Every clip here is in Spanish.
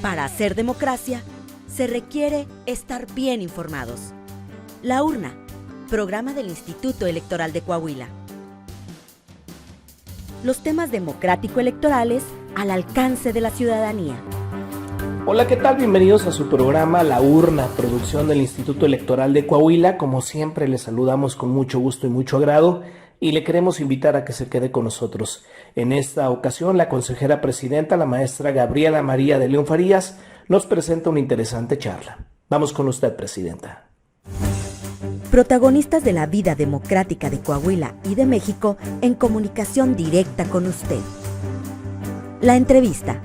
Para hacer democracia, se requiere estar bien informados. La Urna, programa del Instituto Electoral de Coahuila. Los temas democrático-electorales al alcance de la ciudadanía. Hola, ¿qué tal? Bienvenidos a su programa La Urna, producción del Instituto Electoral de Coahuila. Como siempre, les saludamos con mucho gusto y mucho agrado y le queremos invitar a que se quede con nosotros. En esta ocasión, la consejera presidenta, la maestra Gabriela María de León Farías, nos presenta una interesante charla. Vamos con usted, presidenta. Protagonistas de la vida democrática de Coahuila y de México en comunicación directa con usted. La entrevista.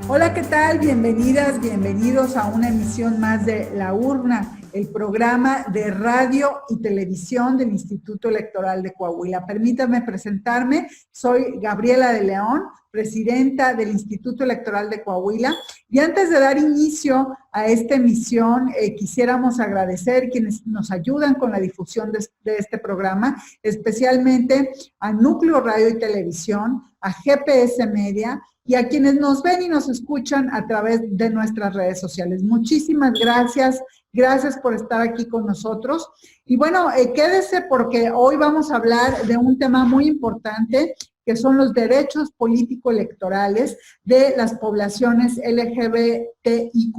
Hola, ¿qué tal? Bienvenidas, bienvenidos a una emisión más de La Urna, el programa de radio y televisión del Instituto Electoral de Coahuila. Permítanme presentarme, soy Gabriela de León, presidenta del Instituto Electoral de Coahuila. Y antes de dar inicio a esta emisión, quisiéramos agradecer quienes nos ayudan con la difusión de este programa, especialmente a Núcleo Radio y Televisión, a GPS Media, y a quienes nos ven y nos escuchan a través de nuestras redes sociales. Muchísimas gracias, gracias por estar aquí con nosotros. Y bueno, quédese porque hoy vamos a hablar de un tema muy importante, que son los derechos político-electorales de las poblaciones LGBTIQ+.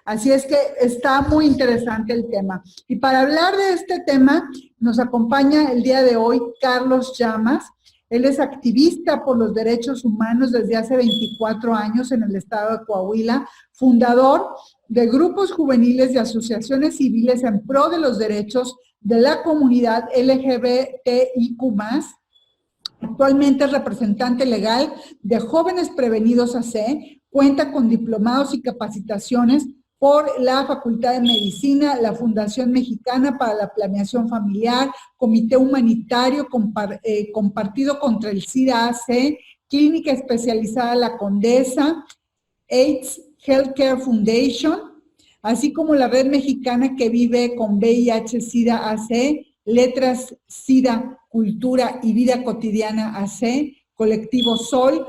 Así es que está muy interesante el tema. Y para hablar de este tema, nos acompaña el día de hoy Carlos Llamas. Él es activista por los derechos humanos desde hace 24 años en el estado de Coahuila, fundador de grupos juveniles y asociaciones civiles en pro de los derechos de la comunidad LGBTIQ+. Actualmente es representante legal de Jóvenes Prevenidos AC, cuenta con diplomados y capacitaciones por la Facultad de Medicina, la Fundación Mexicana para la Planeación Familiar, Comité Humanitario Compartido contra el SIDA-AC, Clínica Especializada La Condesa, AIDS Healthcare Foundation, así como la Red Mexicana que vive con VIH-SIDA-AC, Letras SIDA, Cultura y Vida Cotidiana AC, Colectivo Sol,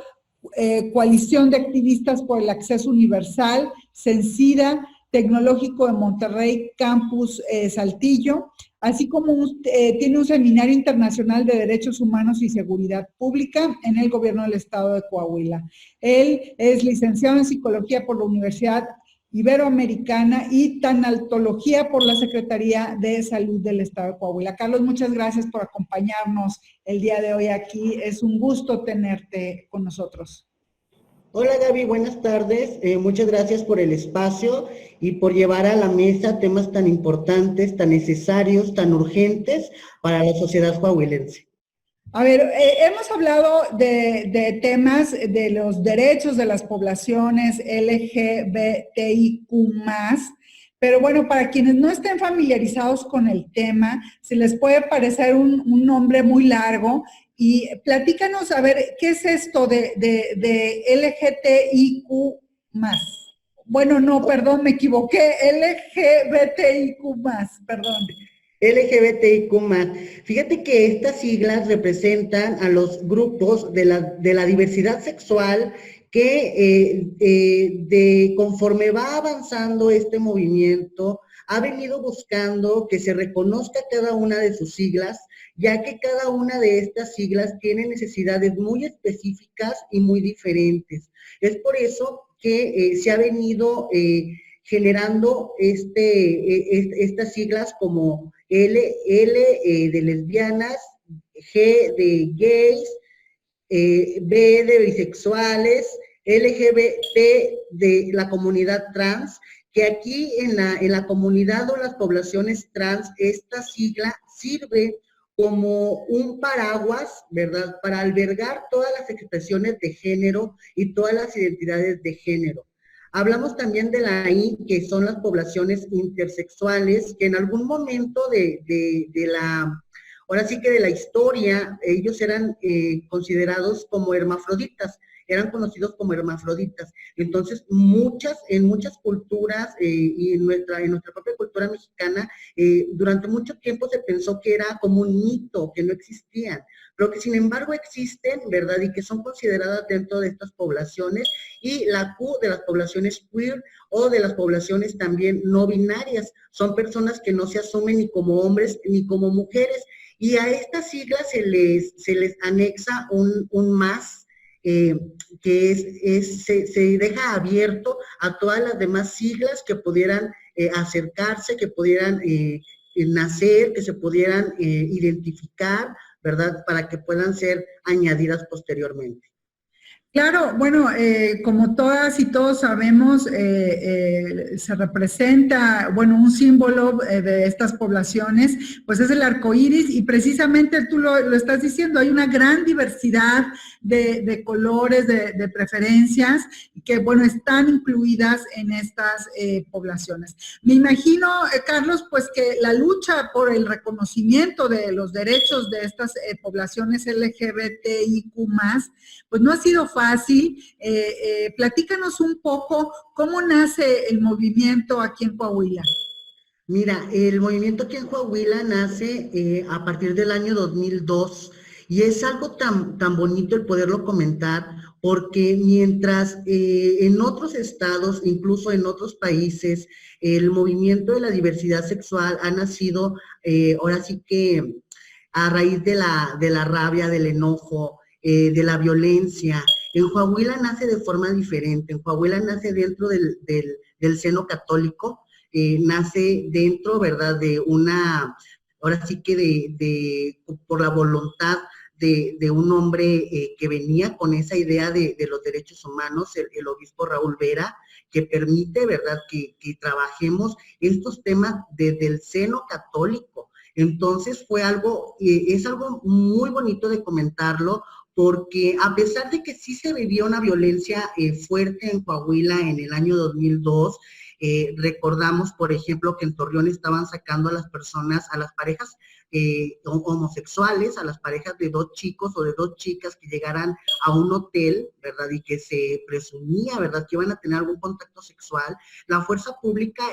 Coalición de Activistas por el Acceso Universal, Censida, Tecnológico de Monterrey, Campus Saltillo, así como tiene un seminario internacional de derechos humanos y seguridad pública en el gobierno del estado de Coahuila. Él es licenciado en psicología por la Universidad Iberoamericana y tanatología por la Secretaría de Salud del estado de Coahuila. Carlos, muchas gracias por acompañarnos el día de hoy aquí. Es un gusto tenerte con nosotros. Hola Gaby, buenas tardes. Muchas gracias por el espacio y por llevar a la mesa temas tan importantes, tan necesarios, tan urgentes para la sociedad coahuilense. A ver, hemos hablado de temas de los derechos de las poblaciones LGBTIQ+, pero bueno, para quienes no estén familiarizados con el tema, se les puede parecer un nombre muy largo. Y platícanos, a ver, ¿qué es esto de LGBTIQ+? Bueno, no, perdón, me equivoqué, LGBTIQ+, perdón. LGBTIQ+. Fíjate que estas siglas representan a los grupos de la diversidad sexual que conforme va avanzando este movimiento, ha venido buscando que se reconozca cada una de sus siglas, ya que cada una de estas siglas tiene necesidades muy específicas y muy diferentes. Es por eso que se ha venido generando estas siglas como L de lesbianas, G de gays, B de bisexuales, LGBT de la comunidad trans, que aquí en la comunidad o las poblaciones trans, esta sigla sirve como un paraguas, ¿verdad?, para albergar todas las expresiones de género y todas las identidades de género. Hablamos también de la I, que son las poblaciones intersexuales, que en algún momento ahora sí que de la historia, ellos eran considerados como hermafroditas. eran conocidos como hermafroditas. Entonces, en muchas culturas y en nuestra propia cultura mexicana, durante mucho tiempo se pensó que era como un mito, que no existían, pero que sin embargo existen, ¿verdad? Y que son consideradas dentro de estas poblaciones, y la Q de las poblaciones queer o de las poblaciones también no binarias. Son personas que no se asumen ni como hombres ni como mujeres, y a estas siglas se les anexa un más, que se deja abierto a todas las demás siglas que pudieran acercarse, que pudieran nacer, que se pudieran identificar, ¿verdad? Para que puedan ser añadidas posteriormente. Claro, bueno, como todas y todos sabemos, se representa, bueno, un símbolo de estas poblaciones, pues es el arco iris, y precisamente tú lo estás diciendo, hay una gran diversidad de colores, de preferencias, que, bueno, están incluidas en estas poblaciones. Me imagino, Carlos, pues que la lucha por el reconocimiento de los derechos de estas poblaciones LGBTIQ+, pues no ha sido fácil. Platícanos un poco cómo nace el movimiento aquí en Coahuila. Mira, el movimiento aquí en Coahuila nace a partir del año 2002, y es algo tan bonito el poderlo comentar, porque mientras en otros estados, incluso en otros países, el movimiento de la diversidad sexual ha nacido, ahora sí que a raíz de la rabia, del enojo, de la violencia. En Coahuila nace de forma diferente. En Coahuila nace dentro del seno católico, nace dentro, ¿verdad?, de una, ahora sí que por la voluntad de un hombre que venía con esa idea de los derechos humanos, el obispo Raúl Vera, que permite, ¿verdad?, que trabajemos estos temas desde el seno católico. Entonces es algo muy bonito de comentarlo, porque a pesar de que sí se vivió una violencia fuerte en Coahuila en el año 2002, recordamos, por ejemplo, que en Torreón estaban sacando a las personas, a las parejas homosexuales, a las parejas de 2 chicos o de 2 chicas que llegaran a un hotel, ¿verdad? Y que se presumía, ¿verdad?, que iban a tener algún contacto sexual. La fuerza pública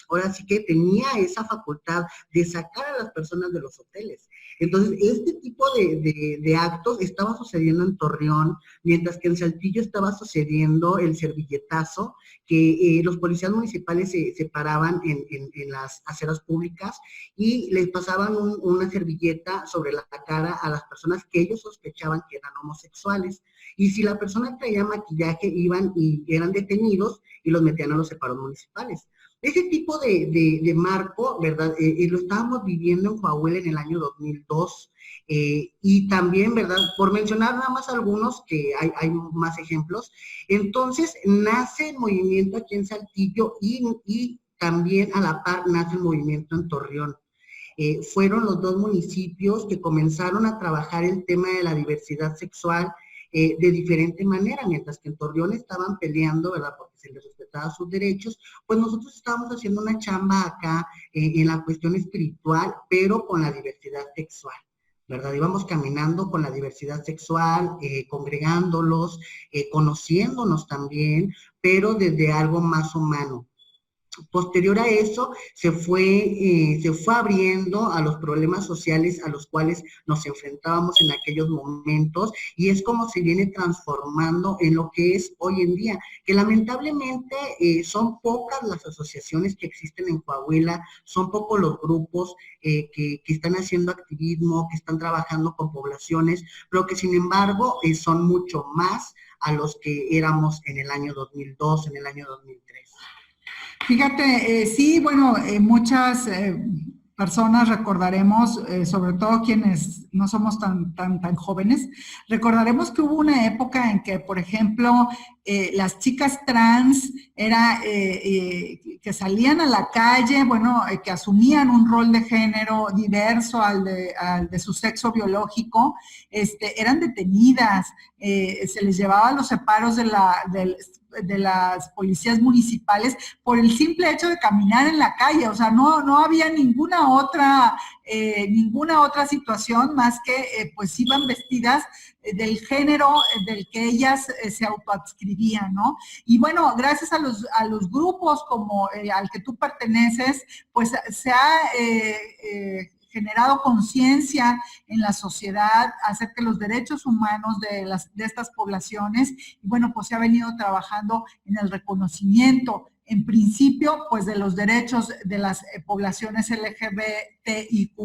ahora sí que tenía esa facultad de sacar a las personas de los hoteles. Entonces, este tipo de actos estaba sucediendo en Torreón, mientras que en Saltillo estaba sucediendo el servilletazo, que los policías municipales se paraban en las aceras públicas y les pasaban una servilleta sobre la cara a las personas que ellos sospechaban que eran homosexuales. Y si la persona traía maquillaje, iban y eran detenidos y los metían a los separos municipales. Ese tipo de marco, ¿verdad? Lo estábamos viviendo en Coahuila en el año 2002, y también, ¿verdad?, por mencionar nada más algunos, que hay más ejemplos. Entonces nace el movimiento aquí en Saltillo, y también a la par nace el movimiento en Torreón. Fueron los 2 municipios que comenzaron a trabajar el tema de la diversidad sexual de diferente manera. Mientras que en Torreón estaban peleando, ¿verdad?, porque se les respetaba sus derechos, pues nosotros estábamos haciendo una chamba acá en la cuestión espiritual, pero con la diversidad sexual, ¿verdad? Íbamos caminando con la diversidad sexual, congregándolos, conociéndonos también, pero desde algo más humano. Posterior a eso, se fue abriendo a los problemas sociales a los cuales nos enfrentábamos en aquellos momentos, y es como se viene transformando en lo que es hoy en día, que lamentablemente son pocas las asociaciones que existen en Coahuila, son pocos los grupos que están haciendo activismo, que están trabajando con poblaciones, pero que sin embargo son mucho más a los que éramos en el año 2002, en el año 2003. Fíjate, sí, bueno, muchas personas recordaremos, sobre todo quienes no somos tan jóvenes, recordaremos que hubo una época en que, por ejemplo, las chicas trans que salían a la calle, bueno, que asumían un rol de género diverso al de su sexo biológico, eran detenidas, se les llevaba a los separos de las policías municipales por el simple hecho de caminar en la calle. O sea, no había ninguna otra situación más que pues iban vestidas del género del que ellas se autoadscribían, ¿no? Y bueno, gracias a los grupos como al que tú perteneces, pues se ha generado conciencia en la sociedad acerca de los derechos humanos de estas poblaciones, y bueno, pues se ha venido trabajando en el reconocimiento, en principio, pues de los derechos de las poblaciones LGBTIQ+.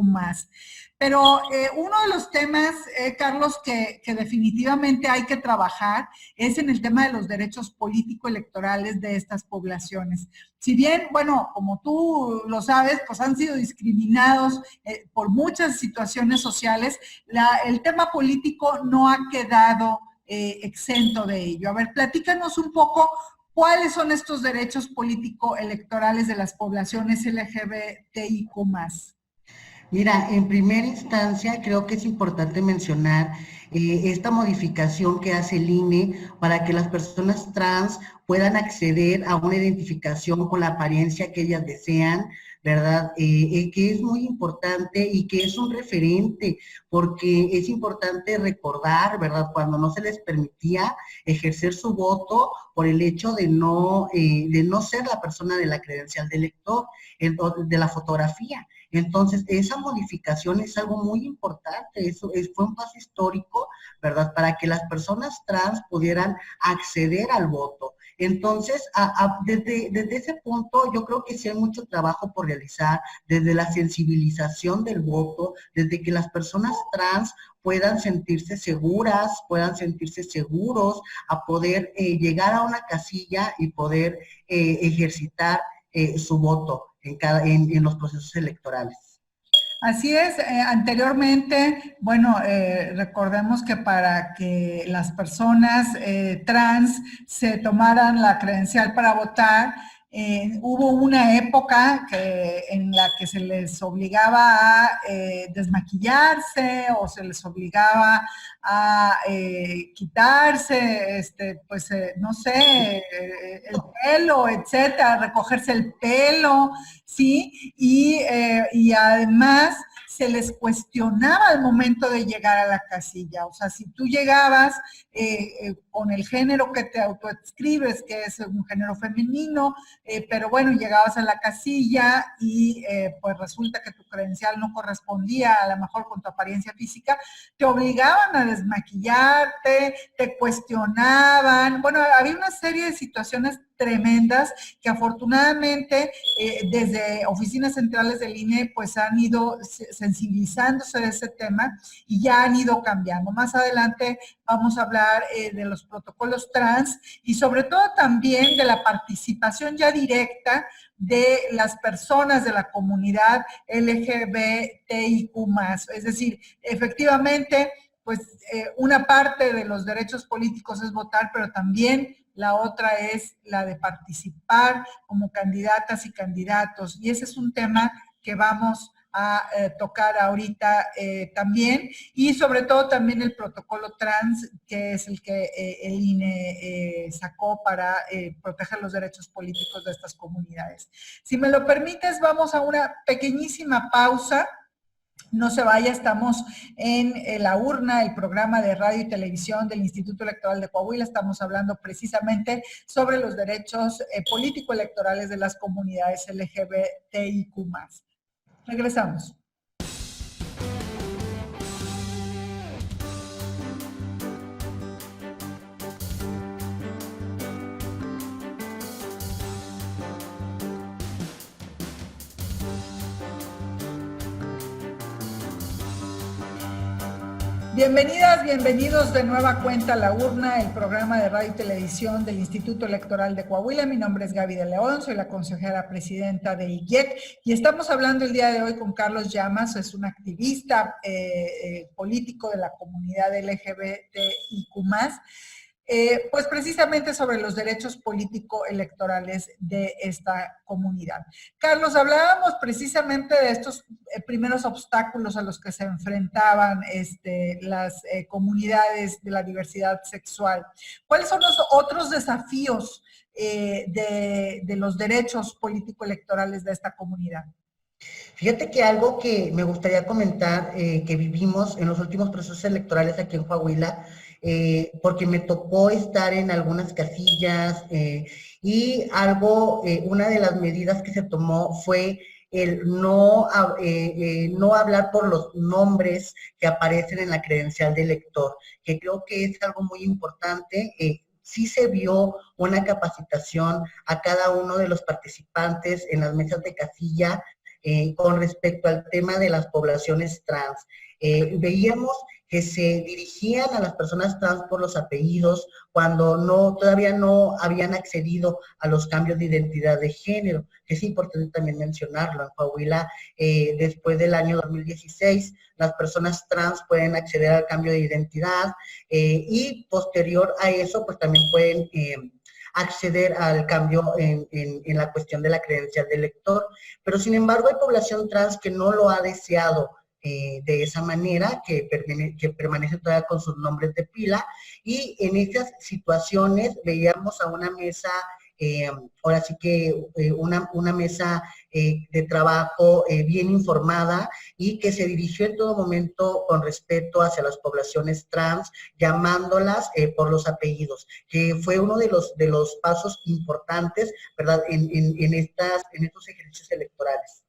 Pero uno de los temas, Carlos, que definitivamente hay que trabajar es en el tema de los derechos político-electorales de estas poblaciones. Si bien, bueno, como tú lo sabes, pues han sido discriminados por muchas situaciones sociales, el tema político no ha quedado exento de ello. A ver, platícanos un poco cuáles son estos derechos político-electorales de las poblaciones LGBTIQ+. Mira, en primera instancia creo que es importante mencionar esta modificación que hace el INE para que las personas trans puedan acceder a una identificación con la apariencia que ellas desean, ¿verdad? Que es muy importante y que es un referente, porque es importante recordar, ¿verdad?, cuando no se les permitía ejercer su voto por el hecho de no ser la persona de la credencial de elector, de la fotografía. Entonces, esa modificación es algo muy importante, fue un paso histórico, ¿verdad?, para que las personas trans pudieran acceder al voto. Entonces, desde ese punto, yo creo que sí hay mucho trabajo por realizar, desde la sensibilización del voto, desde que las personas trans puedan sentirse seguras, puedan sentirse seguros a poder llegar a una casilla y poder ejercitar su voto en los procesos electorales. Así es, anteriormente, bueno, recordemos que para que las personas trans se tomaran la credencial para votar, hubo una época en la que se les obligaba a desmaquillarse o se les obligaba a quitarse, pues, no sé, el pelo, etcétera, recogerse el pelo, ¿sí? Y además se les cuestionaba al momento de llegar a la casilla. O sea, si tú llegabas con el género que te autoescribes, que es un género femenino, pero bueno, llegabas a la casilla y pues resulta que tu credencial no correspondía a lo mejor con tu apariencia física, te obligaban a desmaquillarte, te cuestionaban. Bueno, había una serie de situaciones tremendas que afortunadamente desde oficinas centrales del INE pues han ido sensibilizándose de ese tema y ya han ido cambiando. Más adelante vamos a hablar de los protocolos trans y sobre todo también de la participación ya directa de las personas de la comunidad LGBTIQ+. Es decir, efectivamente, pues una parte de los derechos políticos es votar, pero también la otra es la de participar como candidatas y candidatos. Y ese es un tema que vamos a tocar ahorita también, y sobre todo también el protocolo trans, que es el que el INE sacó para proteger los derechos políticos de estas comunidades. Si me lo permites, vamos a una pequeñísima pausa. No se vaya, estamos en La Urna, el programa de radio y televisión del Instituto Electoral de Coahuila. Estamos hablando precisamente sobre los derechos político-electorales de las comunidades LGBTIQ+. Regresamos. Bienvenidas, bienvenidos de nueva cuenta a La Urna, el programa de radio y televisión del Instituto Electoral de Coahuila. Mi nombre es Gaby de León, soy la consejera presidenta de IEC y estamos hablando el día de hoy con Carlos Llamas, es un activista político de la comunidad LGBTIQ+. pues precisamente sobre los derechos político-electorales de esta comunidad. Carlos, hablábamos precisamente de estos primeros obstáculos a los que se enfrentaban las comunidades de la diversidad sexual. ¿Cuáles son los otros desafíos de los derechos político-electorales de esta comunidad? Fíjate que algo que me gustaría comentar, que vivimos en los últimos procesos electorales aquí en Coahuila, porque me tocó estar en algunas casillas y una de las medidas que se tomó fue el no hablar por los nombres que aparecen en la credencial de elector, que creo que es algo muy importante. Sí se vio una capacitación a cada uno de los participantes en las mesas de casilla con respecto al tema de las poblaciones trans. Veíamos que se dirigían a las personas trans por los apellidos cuando todavía no habían accedido a los cambios de identidad de género. Es importante también mencionarlo. En Coahuila, después del año 2016, las personas trans pueden acceder al cambio de identidad y posterior a eso, pues también pueden acceder al cambio en la cuestión de la credencial de elector. Pero sin embargo hay población trans que no lo ha deseado de esa manera, que permanece todavía con sus nombres de pila, y en esas situaciones veíamos a una mesa, ahora sí que una mesa de trabajo bien informada y que se dirigió en todo momento con respeto hacia las poblaciones trans, llamándolas por los apellidos, que fue uno de los pasos importantes, ¿verdad?, en estos ejercicios electorales.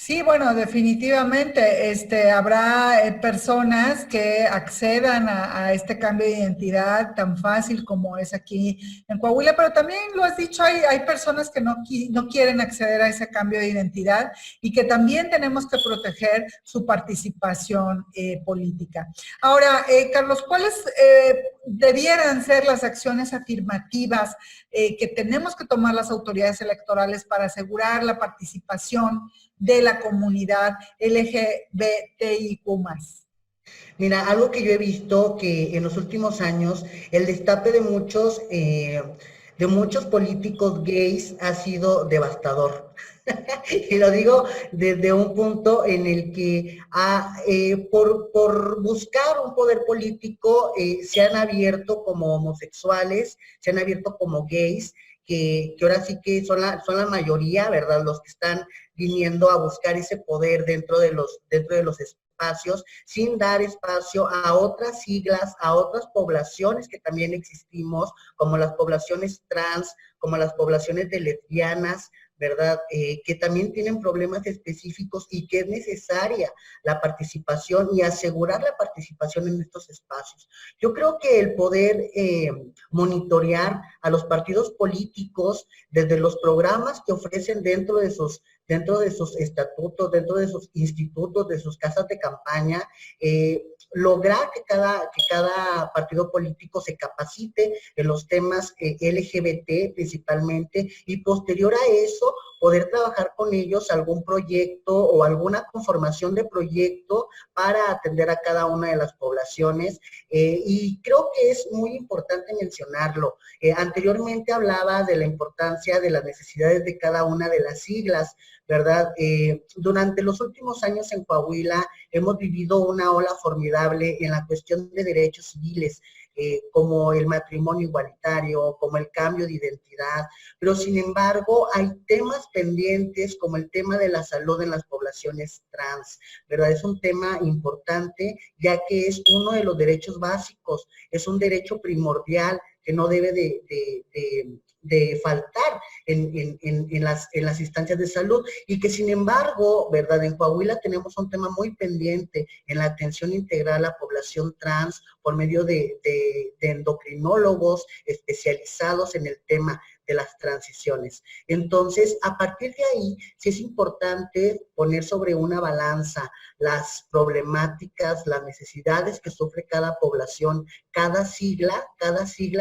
Sí, bueno, definitivamente habrá personas que accedan a este cambio de identidad tan fácil como es aquí en Coahuila, pero también lo has dicho, hay personas que no quieren acceder a ese cambio de identidad y que también tenemos que proteger su participación política. Ahora, Carlos, ¿cuáles debieran ser las acciones afirmativas que tenemos que tomar las autoridades electorales para asegurar la participación de la comunidad LGBTIQ+? Mira, algo que yo he visto que en los últimos años el destape de muchos políticos gays ha sido devastador. Y lo digo desde un punto en el que por buscar un poder político se han abierto como homosexuales, se han abierto como gays, que ahora sí que son la mayoría, ¿verdad?, los que están viniendo a buscar ese poder dentro de los espacios, sin dar espacio a otras siglas, a otras poblaciones que también existimos, como las poblaciones trans, como las poblaciones de lesbianas, ¿verdad?, que también tienen problemas específicos y que es necesaria la participación y asegurar la participación en estos espacios. Yo creo que el poder monitorear a los partidos políticos desde los programas que ofrecen dentro de sus estatutos, dentro de sus institutos, de sus casas de campaña, lograr que cada partido político se capacite en los temas LGBT principalmente, y posterior a eso poder trabajar con ellos algún proyecto o alguna conformación de proyecto para atender a cada una de las poblaciones. Y creo que es muy importante mencionarlo. Anteriormente hablaba de la importancia de las necesidades de cada una de las siglas, ¿verdad? Durante los últimos años en Coahuila hemos vivido una ola formidable en la cuestión de derechos civiles, como el matrimonio igualitario, como el cambio de identidad, pero sin embargo hay temas pendientes como el tema de la salud en las poblaciones trans, ¿verdad? Es un tema importante, ya que es uno de los derechos básicos, es un derecho primordial que no debe de faltar en las instancias de salud, y que sin embargo, ¿verdad?, en Coahuila tenemos un tema muy pendiente en la atención integral a la población trans por medio de endocrinólogos especializados en el tema de las transiciones. Entonces, a partir de ahí, sí es importante poner sobre una balanza las problemáticas, las necesidades que sufre cada población. Cada sigla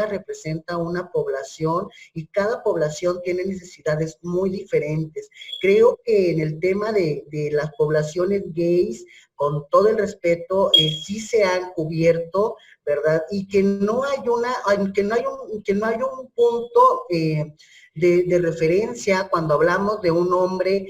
representa una población y cada población tiene necesidades muy diferentes. Creo que en el tema de las poblaciones gays con todo el respeto, sí se han cubierto, ¿verdad? Y que no hay un punto de referencia cuando hablamos de un hombre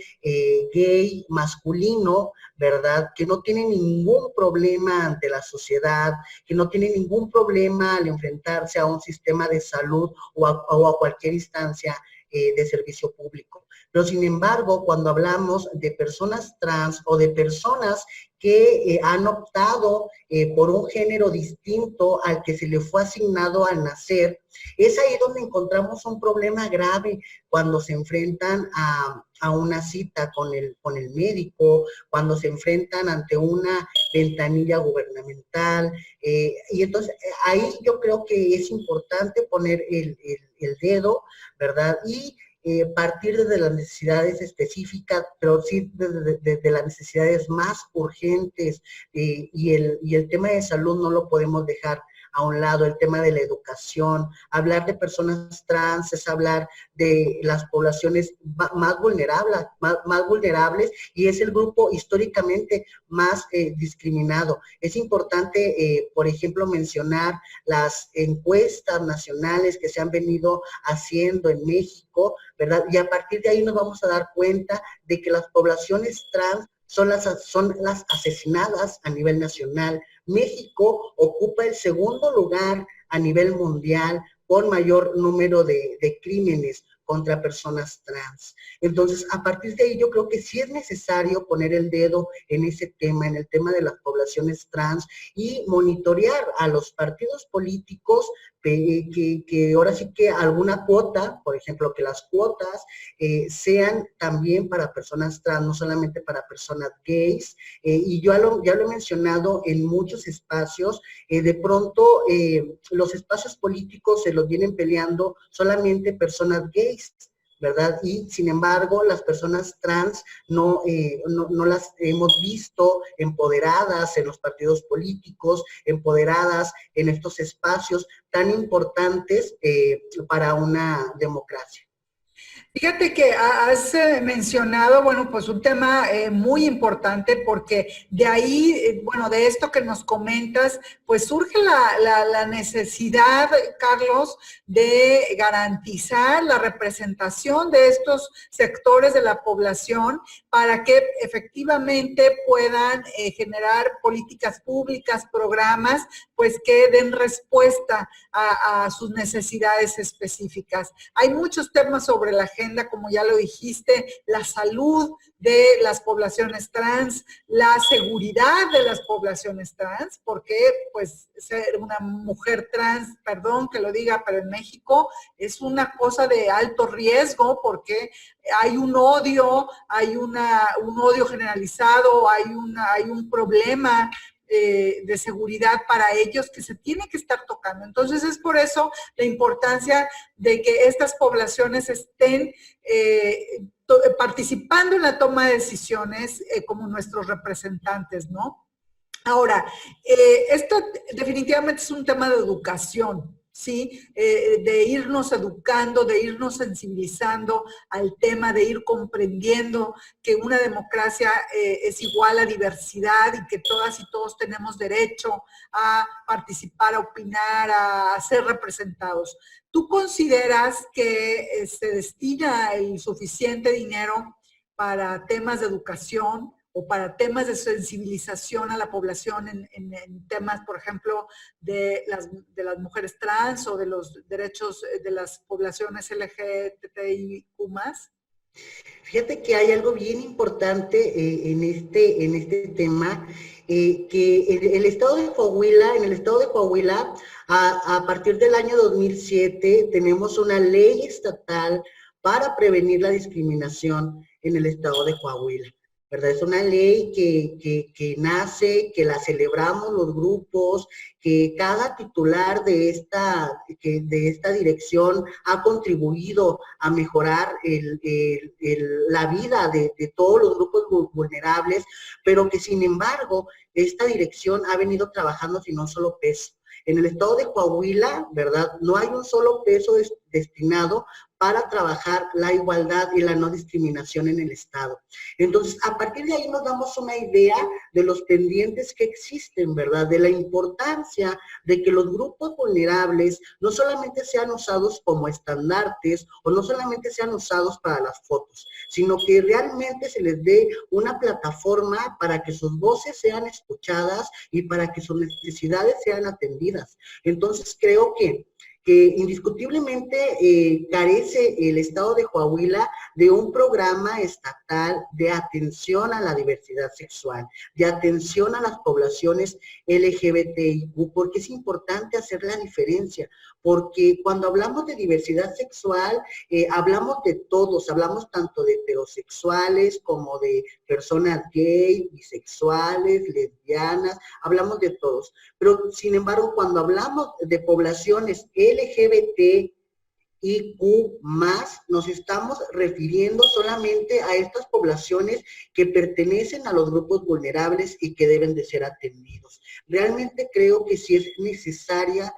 gay masculino, ¿verdad? Que no tiene ningún problema ante la sociedad, que no tiene ningún problema al enfrentarse a un sistema de salud o a cualquier instancia de servicio público. Pero sin embargo, cuando hablamos de personas trans o de personas que han optado por un género distinto al que se le fue asignado al nacer, es ahí donde encontramos un problema grave cuando se enfrentan a una cita con el médico, cuando se enfrentan ante una ventanilla gubernamental, y entonces ahí yo creo que es importante poner el dedo, ¿verdad? Y partir desde las necesidades específicas, pero sí desde las necesidades más urgentes, y el tema de salud no lo podemos dejar a un lado, el tema de la educación. Hablar de personas trans es hablar de las poblaciones más vulnerables, y es el grupo históricamente más discriminado. Es importante, por ejemplo, mencionar las encuestas nacionales que se han venido haciendo en México, ¿verdad? Y a partir de ahí nos vamos a dar cuenta de que las poblaciones trans son las asesinadas a nivel nacional. México ocupa el segundo lugar a nivel mundial con mayor número de crímenes contra personas trans. Entonces, a partir de ahí yo creo que sí es necesario poner el dedo en ese tema, en el tema de las poblaciones trans, y monitorear a los partidos políticos que ahora sí que alguna cuota, por ejemplo, que las cuotas sean también para personas trans, no solamente para personas gays, y yo ya lo he mencionado en muchos espacios, de pronto los espacios políticos se los vienen peleando solamente personas gays, ¿verdad? Y sin embargo, las personas trans no las hemos visto empoderadas en los partidos políticos, empoderadas en estos espacios tan importantes para una democracia. Fíjate que has mencionado, bueno, pues un tema muy importante, porque de ahí, bueno, de esto que nos comentas, pues surge la necesidad, Carlos, de garantizar la representación de estos sectores de la población para que efectivamente puedan generar políticas públicas, programas, pues que den respuesta a sus necesidades específicas. Hay muchos temas sobre la agenda, como ya lo dijiste, la salud de las poblaciones trans, la seguridad de las poblaciones trans, porque pues ser una mujer trans, perdón que lo diga, pero en México es una cosa de alto riesgo, porque hay un odio, hay un odio generalizado, hay un problema de seguridad para ellos que se tiene que estar tocando. Entonces es por eso la importancia de que estas poblaciones estén participando en la toma de decisiones como nuestros representantes, ¿no? Ahora, esto definitivamente es un tema de educación, ¿sí? De irnos educando, de irnos sensibilizando al tema, de ir comprendiendo que una democracia es igual a diversidad y que todas y todos tenemos derecho a participar, a opinar, a ser representados. ¿Tú consideras que se destina el suficiente dinero para temas de educación o para temas de sensibilización a la población en temas, por ejemplo, de las mujeres trans o de los derechos de las poblaciones LGBTIQ+? Fíjate que hay algo bien importante en este tema, que en el estado de Coahuila, a partir del año 2007, tenemos una ley estatal para prevenir la discriminación en el estado de Coahuila, ¿verdad? Es una ley que nace, que la celebramos los grupos, que cada titular de esta dirección ha contribuido a mejorar la vida de todos los grupos vulnerables, pero que sin embargo esta dirección ha venido trabajando sin un solo peso. En el estado de Coahuila, ¿verdad? No hay un solo peso destinado para trabajar la igualdad y la no discriminación en el Estado. Entonces, a partir de ahí nos damos una idea de los pendientes que existen, ¿verdad? De la importancia de que los grupos vulnerables no solamente sean usados como estandartes o no solamente sean usados para las fotos, sino que realmente se les dé una plataforma para que sus voces sean escuchadas y para que sus necesidades sean atendidas. Entonces, creo que indiscutiblemente carece el Estado de Coahuila de un programa estatal de atención a la diversidad sexual, de atención a las poblaciones LGBTIQ, porque es importante hacer la diferencia, porque cuando hablamos de diversidad sexual, hablamos de todos, hablamos tanto de heterosexuales como de personas gay, bisexuales, lesbianas, hablamos de todos. Pero, sin embargo, cuando hablamos de poblaciones LGBTIQ+, nos estamos refiriendo solamente a estas poblaciones que pertenecen a los grupos vulnerables y que deben de ser atendidos. Realmente creo que sí es necesaria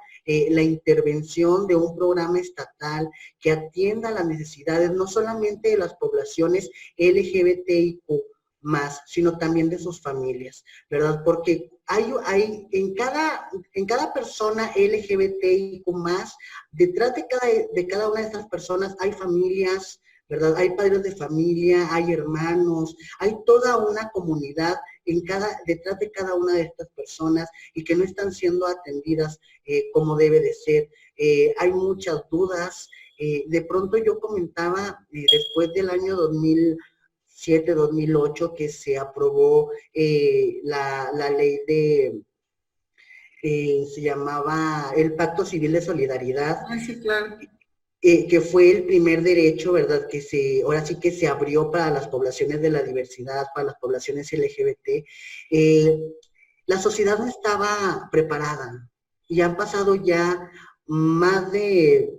la intervención de un programa estatal que atienda las necesidades no solamente de las poblaciones LGBTIQ+, sino también de sus familias, ¿verdad? Porque hay en cada persona LGBTIQ+, detrás de cada una de estas personas hay familias, ¿verdad? Hay padres de familia, hay hermanos, hay toda una comunidad detrás de cada una de estas personas y que no están siendo atendidas como debe de ser. Hay muchas dudas. De pronto yo comentaba, después del año 2007-2008, que se aprobó la ley se llamaba el Pacto Civil de Solidaridad. Ah, sí, claro. Que fue el primer derecho, ¿verdad? Ahora sí que se abrió para las poblaciones de la diversidad, para las poblaciones LGBT. La sociedad no estaba preparada y han pasado ya más de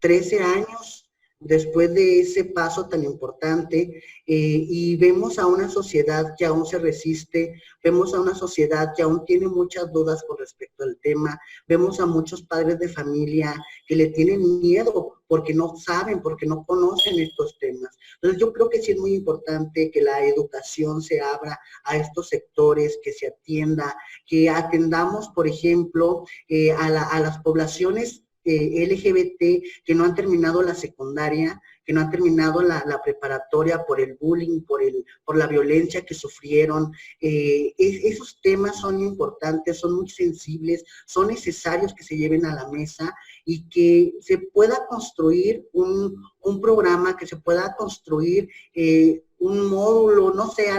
13 años después de ese paso tan importante, y vemos a una sociedad que aún se resiste, vemos a una sociedad que aún tiene muchas dudas con respecto al tema, vemos a muchos padres de familia que le tienen miedo porque no saben, porque no conocen estos temas. Entonces yo creo que sí es muy importante que la educación se abra a estos sectores, que se atienda, que atendamos, por ejemplo, a las poblaciones LGBT que no han terminado la secundaria, que no han terminado la preparatoria por el bullying, por la violencia que sufrieron. Esos temas son importantes, son muy sensibles, son necesarios que se lleven a la mesa y que se pueda construir un programa, que se pueda construir un módulo, no sé,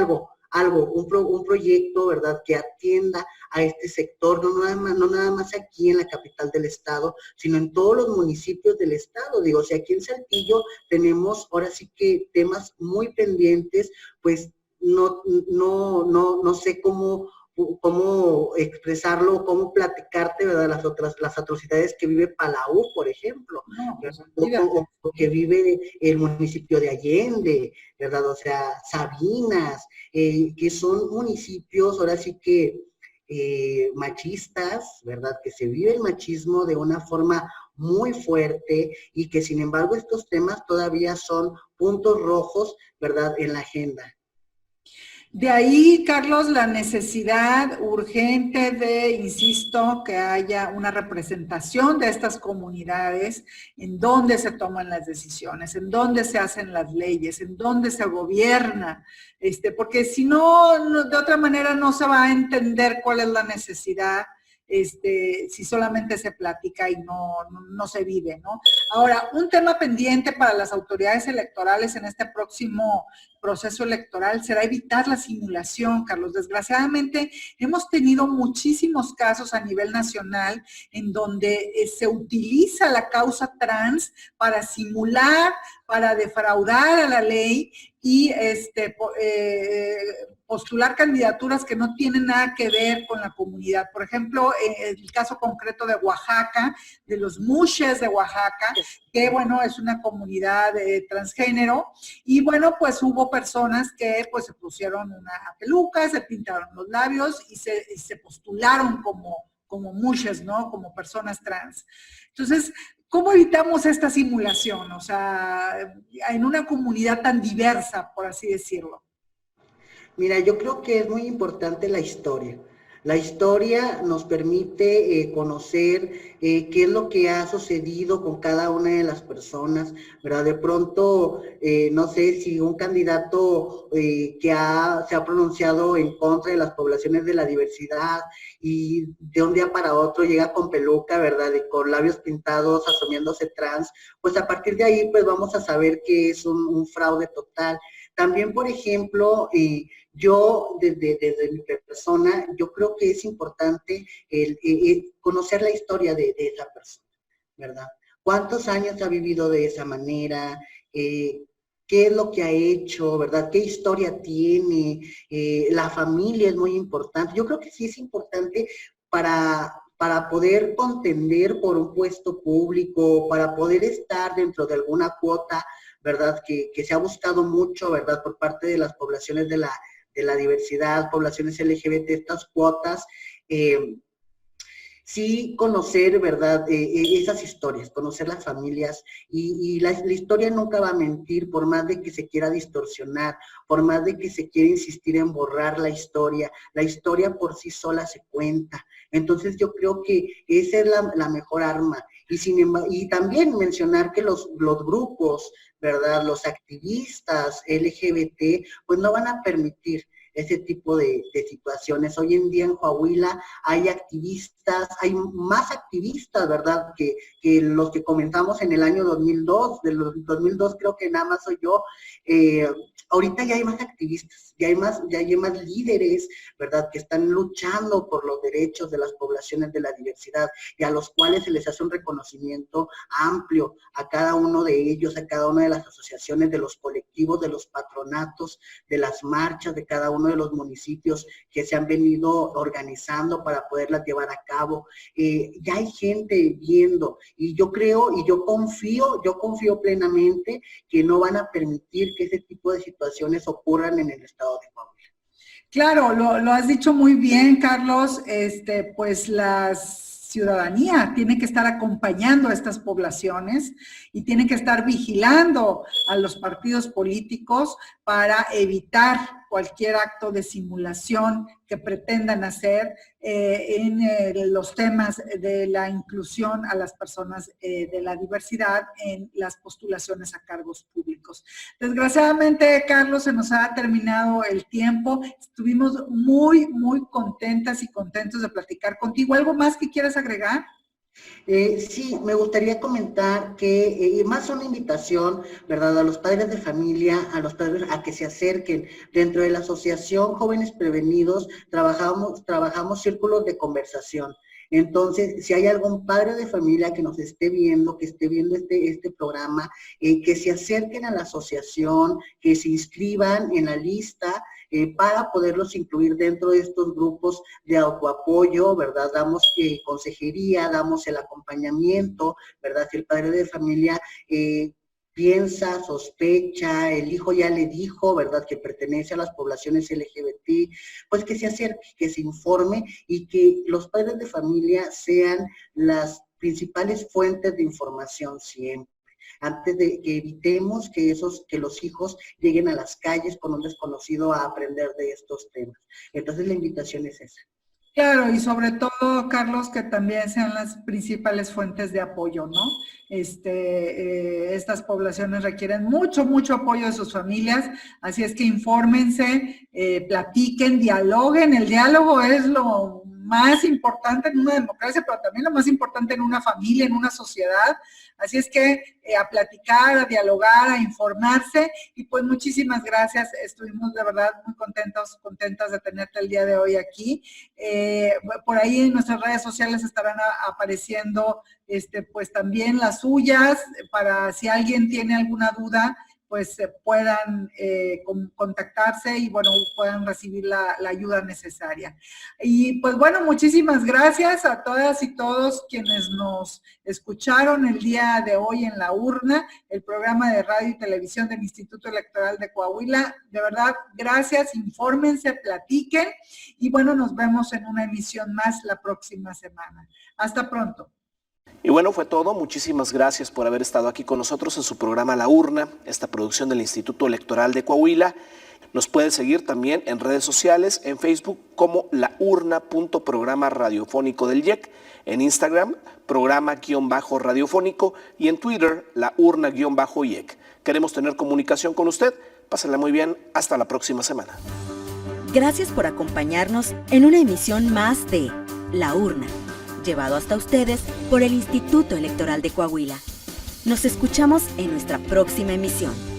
un proyecto, ¿verdad?, que atienda a este sector, no nada más aquí en la capital del estado, sino en todos los municipios del estado. Digo, si aquí en Saltillo tenemos ahora sí que temas muy pendientes, pues no sé cómo expresarlo, cómo platicarte, ¿verdad?, las atrocidades que vive Palau, por ejemplo, o que vive el municipio de Allende, ¿verdad? O sea, Sabinas, que son municipios ahora sí que machistas, ¿verdad? Que se vive el machismo de una forma muy fuerte y que sin embargo estos temas todavía son puntos rojos, ¿verdad?, en la agenda. De ahí, Carlos, la necesidad urgente de, insisto, que haya una representación de estas comunidades en donde se toman las decisiones, en donde se hacen las leyes, en donde se gobierna, porque si no, de otra manera no se va a entender cuál es la necesidad, si solamente se platica y no se vive, ¿no? Ahora, un tema pendiente para las autoridades electorales en este próximo proceso electoral será evitar la simulación, Carlos. Desgraciadamente, hemos tenido muchísimos casos a nivel nacional en donde se utiliza la causa trans para simular, para defraudar a la ley y postular candidaturas que no tienen nada que ver con la comunidad. Por ejemplo, el caso concreto de Oaxaca, de los Mushes de Oaxaca, que bueno, es una comunidad transgénero, y bueno, pues hubo personas que pues se pusieron una peluca, se pintaron los labios y se postularon como Mushes, ¿no? Como personas trans. Entonces, ¿Cómo evitamos esta simulación? O sea, en una comunidad tan diversa, por así decirlo. Mira, yo creo que es muy importante la historia. La historia nos permite conocer qué es lo que ha sucedido con cada una de las personas, ¿verdad? De pronto, no sé si un candidato se ha pronunciado en contra de las poblaciones de la diversidad y de un día para otro llega con peluca, ¿verdad? Y con labios pintados, asumiéndose trans, pues a partir de ahí pues vamos a saber que es un fraude total. También, por ejemplo, yo, desde mi persona, yo creo que es importante conocer la historia de esa persona, ¿verdad? ¿Cuántos años ha vivido de esa manera? ¿Qué es lo que ha hecho, verdad? ¿Qué historia tiene? La familia es muy importante. Yo creo que sí es importante para poder contender por un puesto público, para poder estar dentro de alguna cuota, ¿verdad? Que se ha buscado mucho, ¿verdad? Por parte de las poblaciones de la diversidad, poblaciones LGBT, estas cuotas, sí conocer, ¿verdad? Esas historias, conocer las familias y la historia nunca va a mentir, por más de que se quiera distorsionar, por más de que se quiera insistir en borrar la historia por sí sola se cuenta. Entonces yo creo que esa es la mejor arma. Y también mencionar que los grupos, ¿verdad? Los activistas LGBT, pues no van a permitir ese tipo de situaciones. Hoy en día en Coahuila hay activistas, hay más activistas, ¿verdad? Que los que comenzamos en el año 2002, del 2002 creo que nada más soy yo. Ahorita ya hay más activistas, ya hay más líderes, ¿verdad? Que están luchando por los derechos de las poblaciones de la diversidad y a los cuales se les hace un reconocimiento amplio a cada uno de ellos, a cada una de las asociaciones, de los colectivos, de los patronatos, de las marchas de cada uno de los municipios que se han venido organizando para poderlas llevar a cabo. Ya hay gente viendo y yo creo y yo confío plenamente que no van a permitir que ese tipo de situaciones ocurran en el estado de Coahuila. Claro, lo has dicho muy bien, Carlos. Pues la ciudadanía tiene que estar acompañando a estas poblaciones y tiene que estar vigilando a los partidos políticos para evitar cualquier acto de simulación que pretendan hacer en los temas de la inclusión a las personas de la diversidad en las postulaciones a cargos públicos. Desgraciadamente, Carlos, se nos ha terminado el tiempo. Estuvimos muy, muy contentas y contentos de platicar contigo. ¿Algo más que quieras agregar? Sí, me gustaría comentar que más una invitación, ¿verdad? A los padres de familia, a los padres a que se acerquen. Dentro de la Asociación Jóvenes Prevenidos trabajamos círculos de conversación. Entonces, si hay algún padre de familia que nos esté viendo, que esté viendo este programa, que se acerquen a la asociación, que se inscriban en la lista, para poderlos incluir dentro de estos grupos de autoapoyo, ¿verdad? Damos consejería, damos el acompañamiento, ¿verdad? Si el padre de familia piensa, sospecha, el hijo ya le dijo, ¿verdad?, que pertenece a las poblaciones LGBT, pues que se acerque, que se informe y que los padres de familia sean las principales fuentes de información siempre, antes de que evitemos que los hijos lleguen a las calles con un desconocido a aprender de estos temas. Entonces la invitación es esa. Claro, y sobre todo, Carlos, que también sean las principales fuentes de apoyo, ¿no? Estas poblaciones requieren mucho, mucho apoyo de sus familias, así es que infórmense, platiquen, dialoguen. El diálogo es lo más importante en una democracia, pero también lo más importante en una familia, en una sociedad. Así es que a platicar, a dialogar, a informarse, y pues muchísimas gracias. Estuvimos de verdad muy contentas de tenerte el día de hoy aquí. Por ahí en nuestras redes sociales estarán apareciendo pues también las suyas, para si alguien tiene alguna duda, pues puedan contactarse y bueno, puedan recibir la ayuda necesaria. Y pues bueno, muchísimas gracias a todas y todos quienes nos escucharon el día de hoy en La Urna, el programa de radio y televisión del Instituto Electoral de Coahuila. De verdad, gracias, infórmense, platiquen y bueno, nos vemos en una emisión más la próxima semana. Hasta pronto. Y bueno, fue todo. Muchísimas gracias por haber estado aquí con nosotros en su programa La Urna, esta producción del Instituto Electoral de Coahuila. Nos puede seguir también en redes sociales, en Facebook como laurna.programa radiofónico del IEC, en Instagram, programa-radiofónico y en Twitter, laurna-IEC. Queremos tener comunicación con usted. Pásenla muy bien. Hasta la próxima semana. Gracias por acompañarnos en una emisión más de La Urna, llevado hasta ustedes por el Instituto Electoral de Coahuila. Nos escuchamos en nuestra próxima emisión.